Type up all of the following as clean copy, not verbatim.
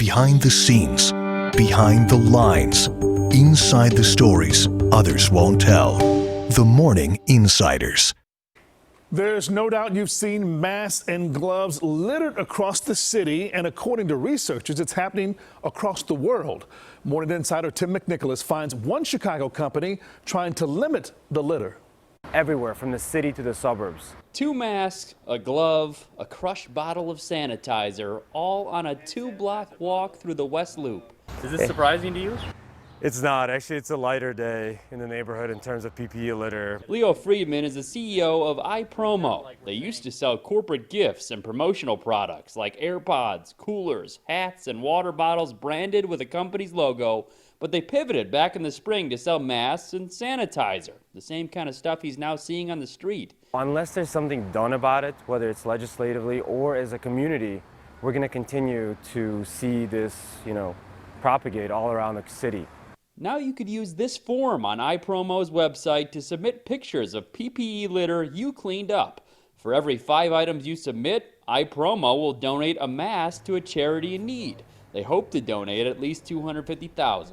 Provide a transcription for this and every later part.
Behind the scenes, behind the lines, inside the stories others won't tell. The Morning Insiders. There's no doubt you've seen masks and gloves littered across the city, and according to researchers, it's happening across the world. Morning Insider Tim McNicholas finds one Chicago company trying to limit the litter. Everywhere from the city to the suburbs. 2 masks, a glove, a crushed bottle of sanitizer, all on a 2-block walk through the West Loop. Is this surprising to you? It's not. Actually, it's a lighter day in the neighborhood in terms of PPE litter. Leo Friedman is the CEO of iPromo. They used to sell corporate gifts and promotional products like AirPods, coolers, hats, and water bottles branded with the company's logo, but they pivoted back in the spring to sell masks and sanitizer, the same kind of stuff he's now seeing on the street. Unless there's something done about it, whether it's legislatively or as a community, we're going to continue to see this, propagate all around the city. Now you could use this form on iPromo's website to submit pictures of PPE litter you cleaned up. For every 5 items you submit, iPromo will donate a mask to a charity in need. They hope to donate at least $250,000.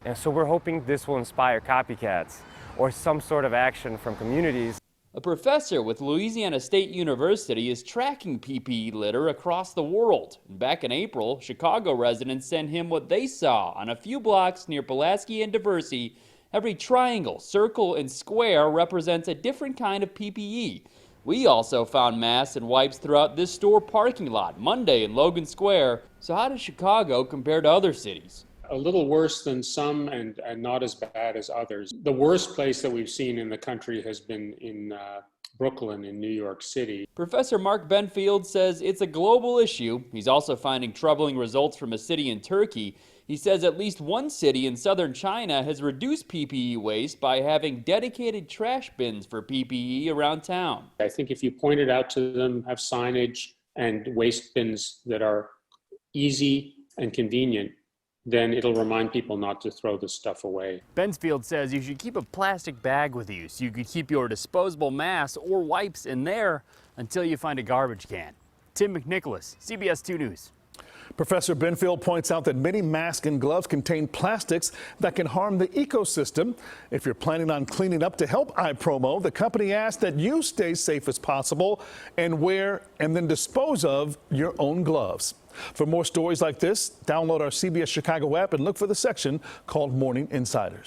And so we're hoping this will inspire copycats or some sort of action from communities. A professor with Louisiana State University is tracking PPE litter across the world. Back in April, Chicago residents sent him what they saw on a few blocks near Pulaski and Diversey. Every triangle, circle, and square represents a different kind of PPE. We also found masks and wipes throughout this store parking lot Monday in Logan Square. So how does Chicago compare to other cities? A little worse than some and not as bad as others. The worst place that we've seen in the country has been in Brooklyn in New York City. Professor Mark Benfield says it's a global issue. He's also finding troubling results from a city in Turkey. He says at least one city in southern China has reduced PPE waste by having dedicated trash bins for PPE around town. I think if you point it out to them, have signage and waste bins that are easy and convenient, then it'll remind people not to throw this stuff away. Bensfield says you should keep a plastic bag with you so you could keep your disposable masks or wipes in there until you find a garbage can. Tim McNicholas, CBS 2 News. Professor Benfield points out that many masks and gloves contain plastics that can harm the ecosystem. If you're planning on cleaning up to help iPromo, the company asks that you stay safe as possible and wear and then dispose of your own gloves. For more stories like this, download our CBS Chicago app and look for the section called Morning Insiders.